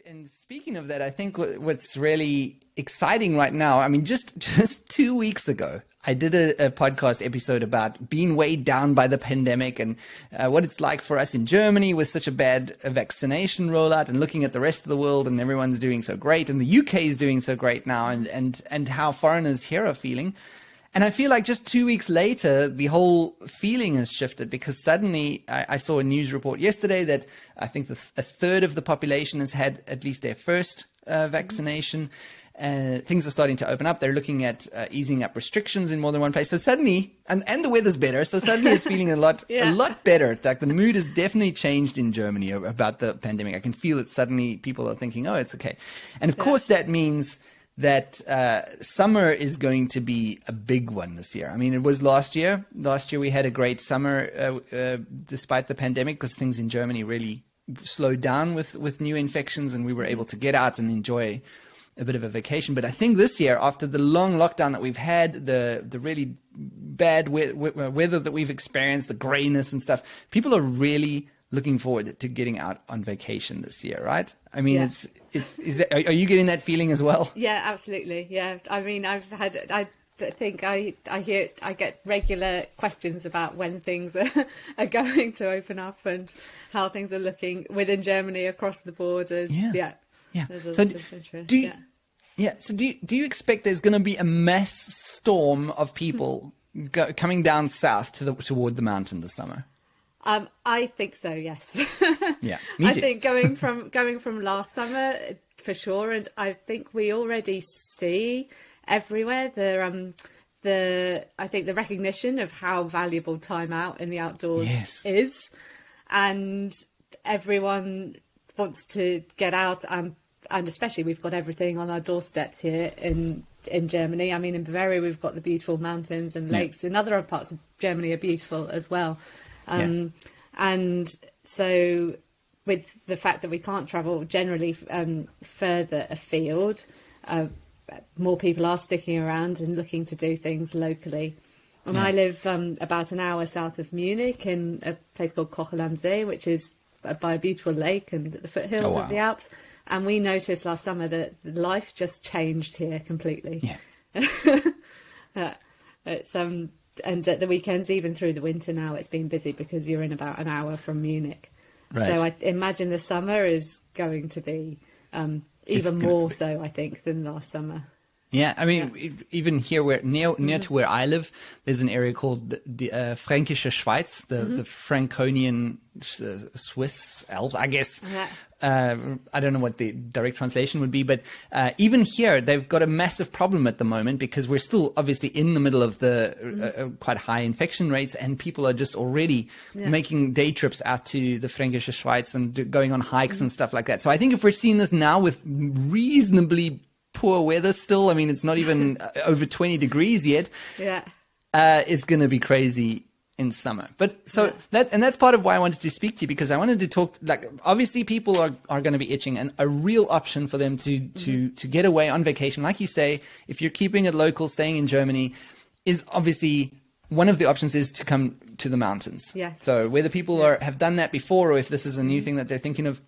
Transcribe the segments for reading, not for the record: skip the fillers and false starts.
And speaking of that, I think what's really exciting right now, I mean, just 2 weeks ago, I did a podcast episode about being weighed down by the pandemic and what it's like for us in Germany with such a bad vaccination rollout, and looking at the rest of the world and everyone's doing so great and the UK is doing so great now, and how foreigners here are feeling. And I feel like just 2 weeks later, the whole feeling has shifted, because suddenly I saw a news report yesterday that I think a third of the population has had at least their first vaccination. Things are starting to open up. They're looking at easing up restrictions in more than one place. So suddenly, and the weather's better. So suddenly it's feeling a lot better. Like the mood has definitely changed in Germany about the pandemic. I can feel it. Suddenly people are thinking, oh, it's okay. And of course that means that summer is going to be a big one this year. I mean, it was last year. Last year we had a great summer despite the pandemic, because things in Germany really slowed down with new infections, and we were able to get out and enjoy a bit of a vacation. But I think this year, after the long lockdown that we've had, the really bad weather that we've experienced, the grayness and stuff, people are really looking forward to getting out on vacation this year, right? I mean, are you getting that feeling as well? Yeah, absolutely. Yeah. I mean, I get regular questions about when things are going to open up and how things are looking within Germany across the borders. Yeah. There's a lot of interest. So do you expect there's going to be a mass storm of people coming down south toward the mountain this summer? I think so, yes. Yeah, me too. I think going from last summer for sure, and I think we already see everywhere I think the recognition of how valuable time out in the outdoors is, and everyone wants to get out, and especially we've got everything on our doorsteps here in Germany. I mean, in Bavaria we've got the beautiful mountains and lakes. In other parts of Germany are beautiful as well. And so with the fact that we can't travel generally further afield, more people are sticking around and looking to do things locally. And I live about an hour south of Munich in a place called Kochel am See, which is by a beautiful lake and at the foothills of the Alps. And we noticed last summer that life just changed here completely. Yeah. It's and at the weekends, even through the winter now, it's been busy because you're in about an hour from Munich. Right. So I imagine the summer is going to be even more so, I think, than last summer. Yeah, I mean, even here, near to where I live, there's an area called the Fränkische Schweiz, the Franconian Swiss Alps, I guess. I don't know what the direct translation would be, but even here, they've got a massive problem at the moment, because we're still obviously in the middle of the quite high infection rates, and people are just already making day trips out to the Fränkische Schweiz and going on hikes and stuff like that. So I think if we're seeing this now with reasonably poor weather still, I mean, it's not even over 20 degrees yet. It's going to be crazy in summer. But so that's part of why I wanted to speak to you, because I wanted to talk, like, obviously people are going to be itching, and a real option for them to get away on vacation, like you say, if you're keeping it local, staying in Germany, is obviously one of the options is to come to the mountains. So whether people have done that before, or if this is a new thing that they're thinking of,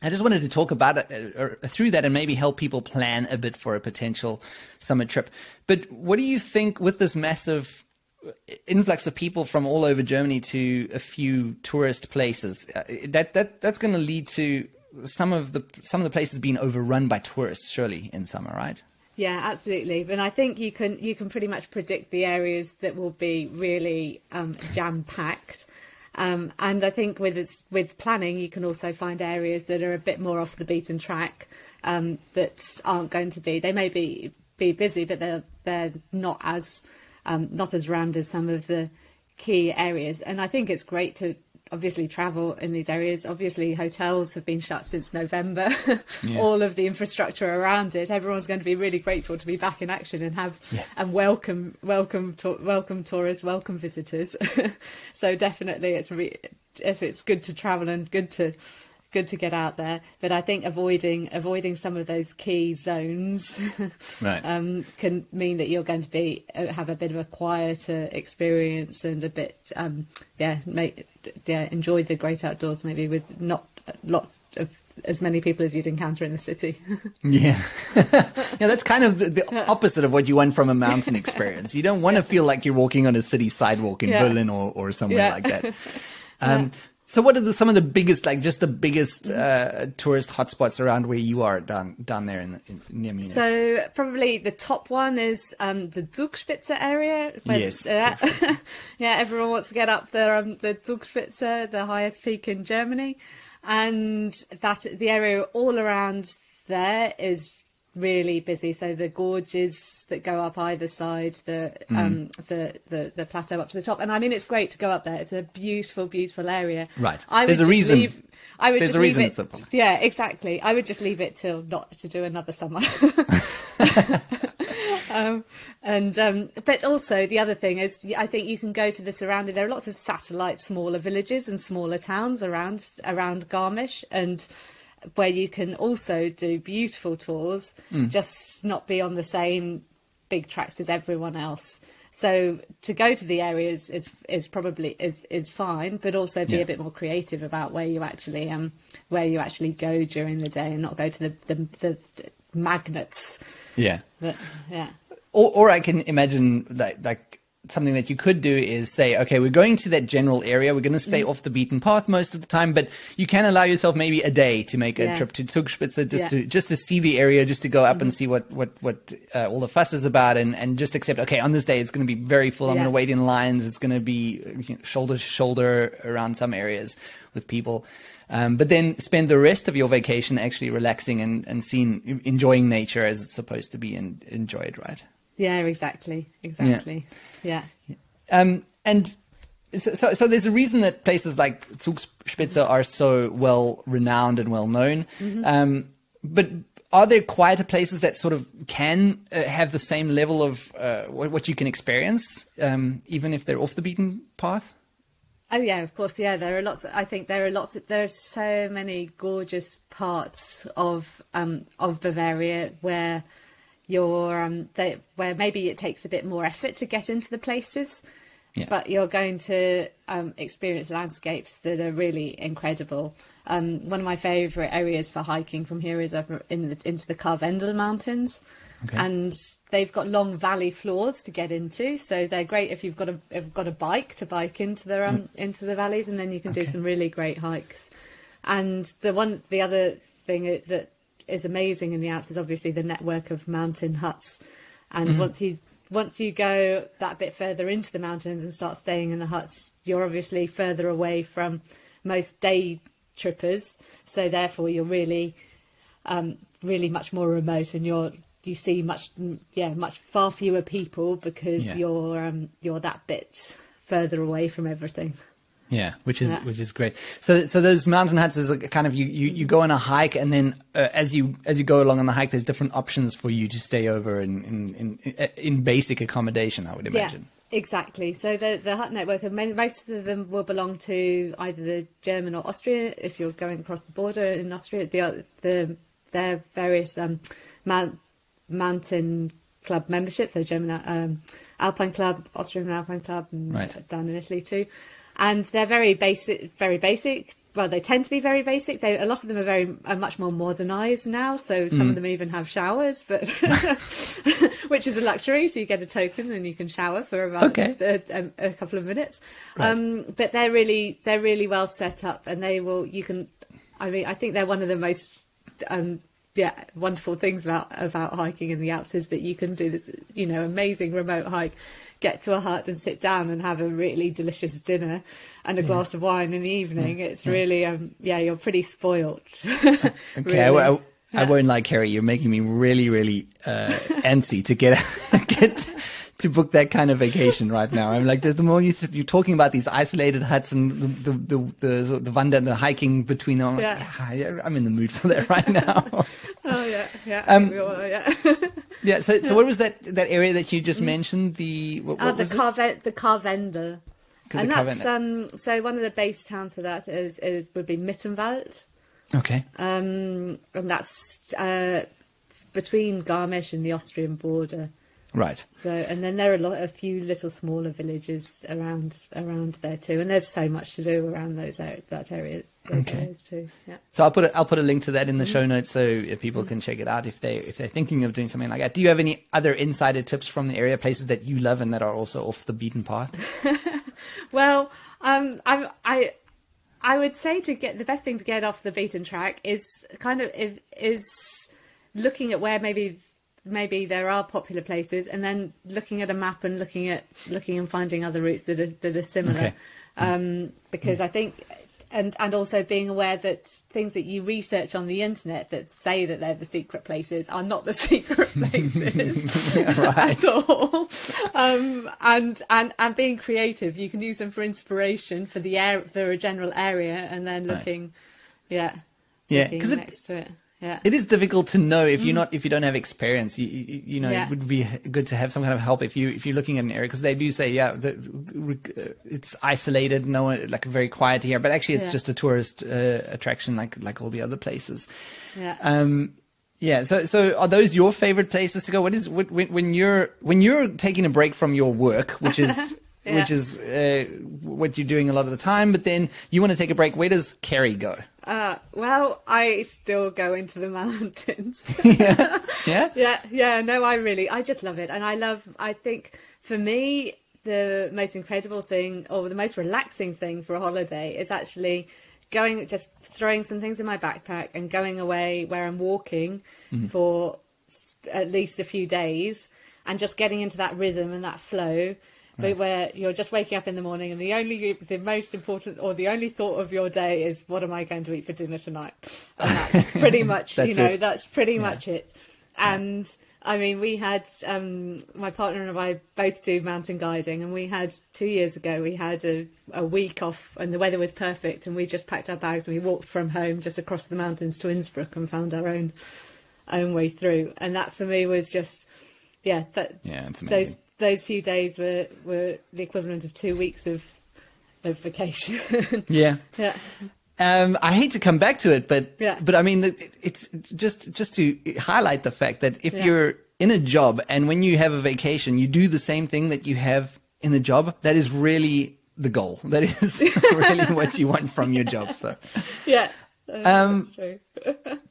I just wanted to talk about it through that, and maybe help people plan a bit for a potential summer trip. But what do you think with this massive influx of people from all over Germany to a few tourist places? That's going to lead to some of the places being overrun by tourists, surely, in summer, right? Yeah, absolutely. And I think you can pretty much predict the areas that will be really jam-packed. And I think with planning, you can also find areas that are a bit more off the beaten track, that aren't going to be. They may be busy, but they're not as rammed as some of the key areas. And I think it's great to obviously travel in these areas. Obviously, hotels have been shut since November. All of the infrastructure around it. Everyone's going to be really grateful to be back in action and welcome tourists, welcome visitors. So definitely, if it's good to travel and good to get out there, but I think avoiding some of those key zones can mean that you're going to have a bit of a quieter experience and a bit enjoy the great outdoors, maybe with not lots of as many people as you'd encounter in the city. Yeah. Yeah, that's kind of the opposite of what you want from a mountain experience. You don't want to feel like you're walking on a city sidewalk in Berlin or somewhere like that. So what are some of the biggest, like just the biggest tourist hotspots around where you are down there near Munich? So probably the top one is the Zugspitze area. Yes. Yeah, everyone wants to get up the Zugspitze, the highest peak in Germany. And the area all around there is really busy. So the gorges that go up either side, the plateau up to the top, and I mean it's great to go up there. It's a beautiful, beautiful area. Right. There's a reason. There's a reason it's up. Yeah, exactly. I would just leave it till not to do another summer. But also the other thing is, I think you can go to the surrounding. There are lots of satellite, smaller villages and smaller towns around Garmisch, and where you can also do beautiful tours, just not be on the same big tracks as everyone else. So to go to the areas is probably fine, but also be a bit more creative about where you actually go during the day and not go to the magnets. Yeah. But, yeah. Or I can imagine like something that you could do is say, okay, we're going to that general area. We're going to stay off the beaten path most of the time, but you can allow yourself maybe a day to make a trip to Zugspitze just to see the area, just to go up and see what all the fuss is about, and just accept, okay, on this day it's going to be very full. I'm going to wait in lines. It's going to be shoulder to shoulder around some areas with people. But then spend the rest of your vacation actually relaxing and enjoying nature as it's supposed to be enjoyed, right? Yeah, exactly. Yeah. And so there's a reason that places like Zugspitze are so well renowned and well known. But are there quieter places that sort of can have the same level of what you can experience, even if they're off the beaten path? Oh yeah, of course. Yeah, there are lots. I think there are so many gorgeous parts of Bavaria where where maybe it takes a bit more effort to get into the places, but you're going to experience landscapes that are really incredible. One of my favourite areas for hiking from here is up into the Karwendel Mountains, and they've got long valley floors to get into, so they're great if you've got a bike to bike into the valleys, and then you can do some really great hikes. And the other thing that is amazing in the Alps is obviously the network of mountain huts, and once you go that bit further into the mountains and start staying in the huts, you're obviously further away from most day trippers, so therefore you're really much more remote, and you see much far fewer people because you're that bit further away from everything. Yeah, which is great. So those mountain huts is like kind of you go on a hike, and then as you go along on the hike, there's different options for you to stay over in basic accommodation, I would imagine. Yeah, exactly. So the hut network, most of them will belong to either the German or Austria. If you're going across the border in Austria, their various mountain club memberships. So German Alpine Club, Austrian Alpine Club, and down in Italy too. And they're very basic. Well, they tend to be very basic. A lot of them are much more modernised now. So some of them even have showers, but which is a luxury. So you get a token and you can shower for about a couple of minutes. Right. But they're really well set up, and I think they're one of the most wonderful things about hiking in the Alps is that you can do this, amazing remote hike, get to a hut and sit down and have a really delicious dinner and a glass of wine in the evening. It's really, you're pretty spoilt. Okay, really. I won't lie, Ceri, you're making me really, really antsy to get to book that kind of vacation right now. I'm like, the more you're talking about these isolated huts and the wander and the hiking between them, I'm in the mood for that right now. Oh yeah. Yeah. So what was that area that you just mentioned? The Karwendel. And that's so one of the base towns for that would be Mittenwald. Okay. And that's between Garmisch and the Austrian border. Right. So, and then there are a few little smaller villages around there too, and there's so much to do around those areas too. Yeah. So I'll put a link to that in the show notes so if people can check it out if they're thinking of doing something like that. Do you have any other insider tips from the area, places that you love and that are also off the beaten path? Well, I would say the best thing to get off the beaten track is looking at where maybe there are popular places, and then looking at a map and looking and finding other routes that are similar. Okay. Because I think, and also being aware that things that you research on the internet that say that they're the secret places are not the secret places at all. And being creative, you can use them for inspiration for for a general area, and then looking, looking next to it. Yeah. It is difficult to know if you don't have experience. You know, it would be good to have some kind of help if you're looking at an area, because they do say it's isolated, no one, like very quiet here, but actually it's just a tourist attraction like all the other places. Yeah. So are those your favorite places to go? When you're taking a break from your work, which is which is what you're doing a lot of the time, but then you want to take a break, where does Ceri go? Well, I still go into the mountains. No, I just love it. And I think for me, the most incredible thing, or the most relaxing thing for a holiday is actually just throwing some things in my backpack and going away where I'm walking for at least a few days, and just getting into that rhythm and that flow. Right. Where you're just waking up in the morning and the most important, or the only thought of your day is, what am I going to eat for dinner tonight? And that's pretty much, that's pretty much it. And I mean, we had, my partner and I both do mountain guiding, and we had 2 years ago, we had a week off and the weather was perfect, and we just packed our bags and we walked from home just across the mountains to Innsbruck and found our own way through. And that for me was just, it's amazing. Those few days were the equivalent of 2 weeks of vacation. I hate to come back to it, but I mean, it's just to highlight the fact that if you're in a job and when you have a vacation, you do the same thing that you have in the job, that is really the goal. That is really what you want from your job. So that's true.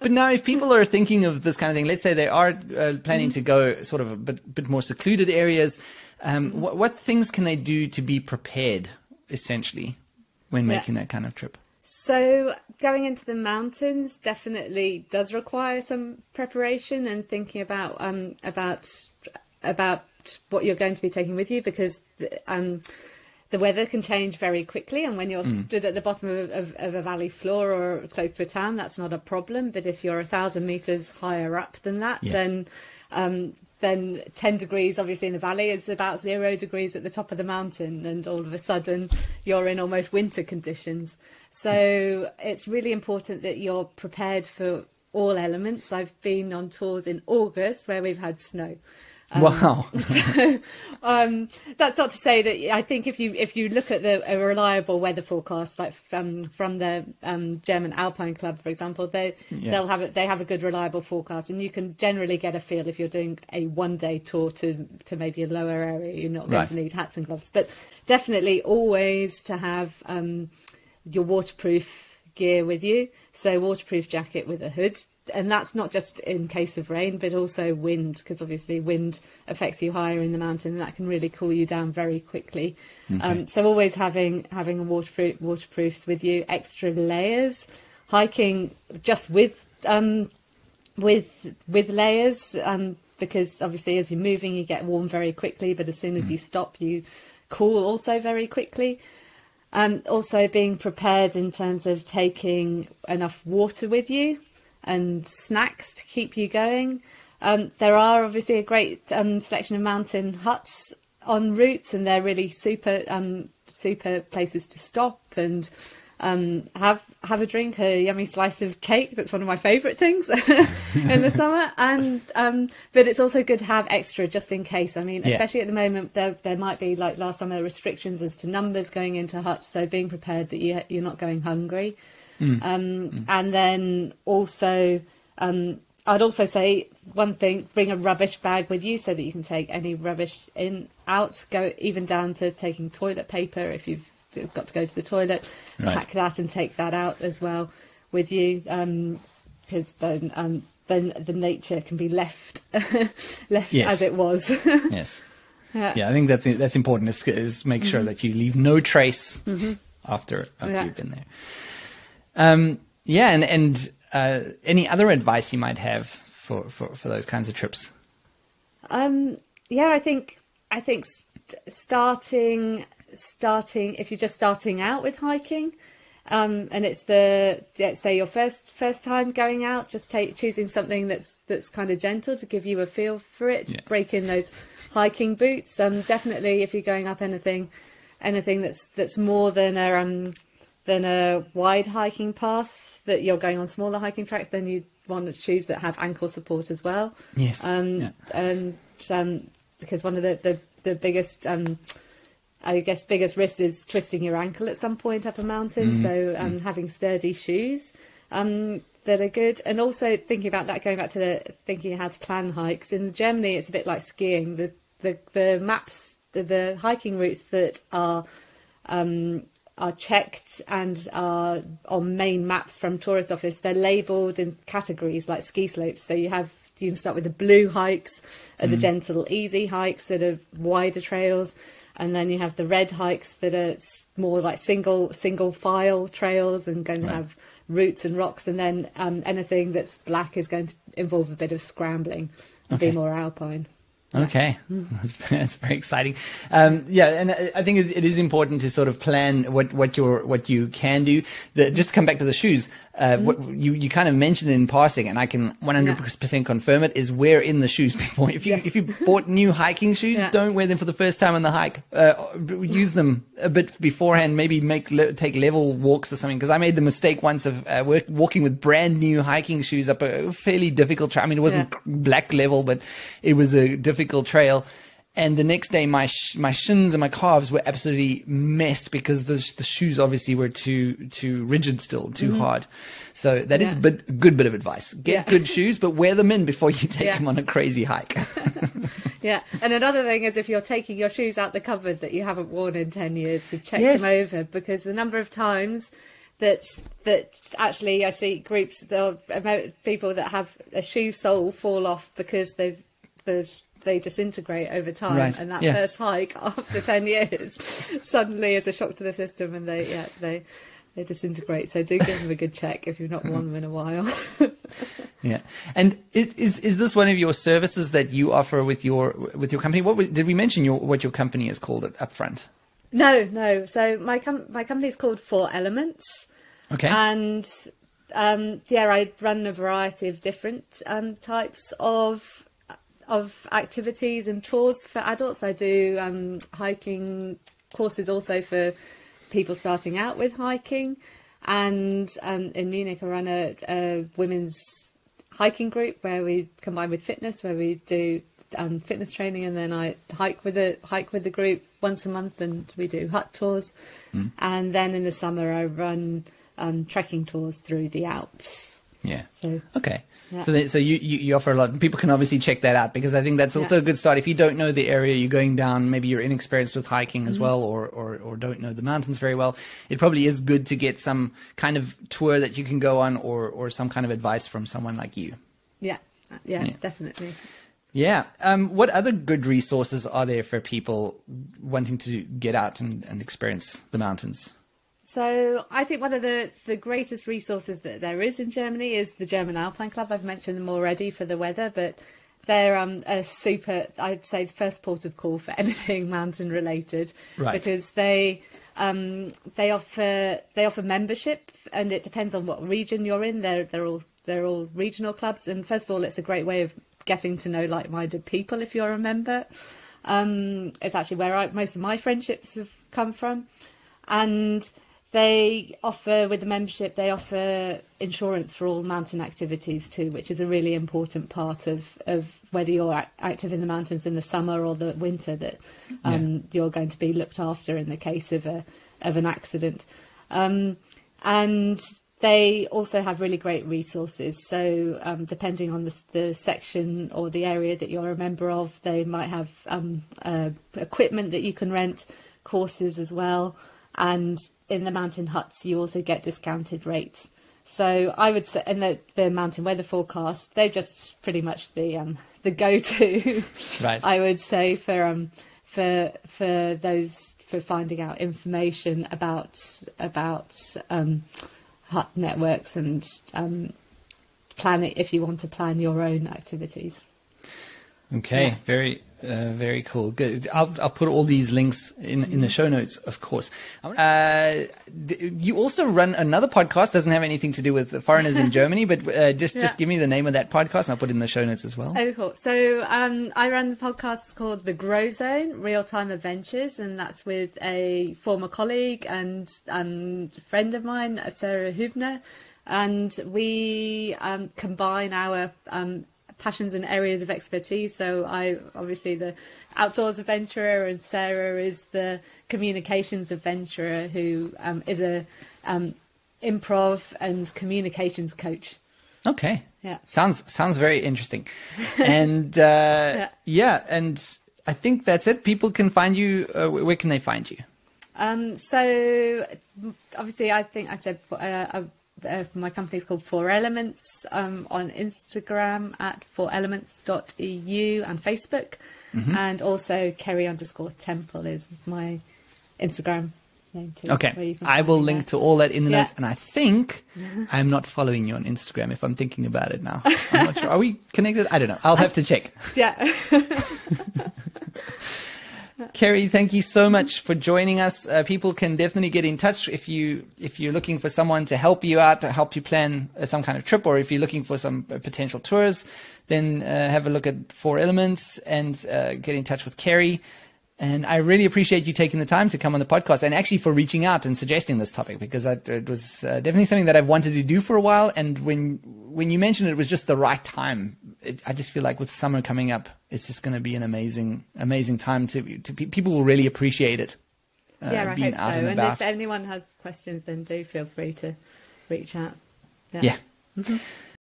But now, if people are thinking of this kind of thing, let's say they are planning to go sort of a bit more secluded areas, what things can they do to be prepared, essentially, when making that kind of trip? So going into the mountains definitely does require some preparation and thinking about what you're going to be taking with you, because the weather can change very quickly, and when you're stood at the bottom of a valley floor or close to a town, that's not a problem. But if you're 1,000 meters higher up than that, then 10 degrees, obviously in the valley, it's about 0 degrees at the top of the mountain, and all of a sudden you're in almost winter conditions. So it's really important that you're prepared for all elements. I've been on tours in August where we've had snow. Wow. So that's not to say that I think if you look at a reliable weather forecast, like from the German Alpine Club, for example, they have a good reliable forecast, and you can generally get a feel if you're doing a 1-day tour to maybe a lower area. You're not going to need hats and gloves, but definitely always to have your waterproof gear with you. So waterproof jacket with a hood. And that's not just in case of rain, but also wind, because obviously wind affects you higher in the mountain, and that can really cool you down very quickly. Okay. So always having a waterproofs with you, extra layers, hiking just with layers, because obviously as you're moving you get warm very quickly, but as soon as you stop you cool also very quickly. Also being prepared in terms of taking enough water with you and snacks to keep you going. There are obviously a great selection of mountain huts en route, and they're really super places to stop and have a drink, a yummy slice of cake. That's one of my favourite things in the summer. And but it's also good to have extra just in case. I mean, especially at the moment, there might be, like last summer, restrictions as to numbers going into huts. So being prepared that you're not going hungry. And then also, I'd also say one thing, bring a rubbish bag with you so that you can take any rubbish out, go even down to taking toilet paper if you've got to go to the toilet, pack that and take that out as well with you, because then the nature can be left as it was. Yes. Yeah, I think that's important, is make sure that you leave no trace after you've been there. And any other advice you might have for those kinds of trips? I think starting if you're just starting out with hiking, and it's let's say your first time going out, just choosing something that's kind of gentle to give you a feel for it. Break in those hiking boots. Definitely, if you're going up anything that's more than a wide hiking path, that you're going on smaller hiking tracks, then you want to shoes that have ankle support as well. Yes. Because one of the biggest biggest risk is twisting your ankle at some point up a mountain. So having sturdy shoes that are good, and also thinking about that, going back to thinking how to plan hikes. In Germany, it's a bit like skiing. The maps, the hiking routes that are checked and are on main maps from tourist office, they're labelled in categories like ski slopes. So you can start with the blue hikes and the gentle, easy hikes that are wider trails, and then you have the red hikes that are more like single file trails and going to have roots and rocks, and then anything that's black is going to involve a bit of scrambling and be more alpine. Okay, that's very exciting. And I think it is important to sort of plan what you can do. Just to come back to the shoes, what you kind of mentioned in passing, and I can 100% confirm it, is wear in the shoes before. If you bought new hiking shoes, don't wear them for the first time on the hike. Use them a bit beforehand. Maybe take level walks or something. Because I made the mistake once of walking with brand new hiking shoes up a fairly difficult trail. I mean, it wasn't black level, but it was a difficult trail. And the next day, my shins and my calves were absolutely messed because the shoes obviously were too rigid still, too hard. So that is a good bit of advice. Get good shoes, but wear them in before you take them on a crazy hike. And another thing is, if you're taking your shoes out the cupboard that you haven't worn in 10 years, to check them over, because the number of times that actually I see groups of people that have a shoe sole fall off because they disintegrate over time, and that first hike after 10 years suddenly is a shock to the system, and they disintegrate. So do give them a good check if you've not worn them in a while. And is this one of your services that you offer with your company? Did we mention what your company is called up front? No. So my company is called 4 Elements. Okay. And I run a variety of different types of activities and tours for adults. I do hiking courses also for people starting out with hiking, and in Munich I run a women's hiking group where we combine with fitness, where we do fitness training, and then I hike with the group once a month, and we do hut tours. And then in the summer I run trekking tours through the Alps. So you offer a lot, and people can obviously check that out, because I think that's also a good start. If you don't know the area you're going down, maybe you're inexperienced with hiking as well, or don't know the mountains very well, it probably is good to get some kind of tour that you can go on, or some kind of advice from someone like you. Yeah, definitely. What other good resources are there for people wanting to get out and experience the mountains? So I think one of the greatest resources that there is in Germany is the German Alpine Club. I've mentioned them already for the weather, but they're a super, I'd say, the first port of call for anything mountain related, because they offer membership, and it depends on what region you're in. They're all regional clubs, and first of all, it's a great way of getting to know like-minded people if you're a member. It's actually where most of my friendships have come from, and they offer, with the membership, they offer insurance for all mountain activities too, which is a really important part of whether you're active in the mountains in the summer or the winter, that you're going to be looked after in the case of an accident. And they also have really great resources. So depending on the section or the area that you're a member of, they might have equipment that you can rent, courses as well. And in the mountain huts, you also get discounted rates. So I would say, and the mountain weather forecast, they're just pretty much the go-to, right. I would say, for those, for finding out information about hut networks and plan it if you want to plan your own activities. Okay, yeah. Very cool. Good. I'll put all these links in the show notes, of course. You also run another podcast. Doesn't have anything to do with the foreigners in Germany, but just give me the name of that podcast, and I'll put it in the show notes as well. Oh, cool. So I run the podcast called The Grow Zone, Real-Time Adventures, and that's with a former colleague and friend of mine, Ceri Hübner, and we combine our passions and areas of expertise. So I obviously the outdoors adventurer, and Sarah is the communications adventurer who is a improv and communications coach. Okay. Yeah. Sounds very interesting. And and I think that's it. People can find you. Where can they find you? So obviously I think I said my company is called 4 Elements, on Instagram at 4elements.eu and Facebook. And also Ceri_temple is my Instagram name too. Okay, I will link to all that in the notes. And I think I'm not following you on Instagram, if I'm thinking about it now. I'm not sure. Are we connected? I don't know. I'll have to check. Yeah. Ceri, thank you so much for joining us. People can definitely get in touch if you're looking for someone to help you out, to help you plan some kind of trip, or if you're looking for some potential tours, then have a look at 4 Elements and get in touch with Ceri. And I really appreciate you taking the time to come on the podcast, and actually for reaching out and suggesting this topic, because it was definitely something that I've wanted to do for a while. And when you mentioned it was just the right time. I just feel like with summer coming up, it's just going to be an amazing time to people will really appreciate it. I hope so. And if anyone has questions, then do feel free to reach out. Yeah.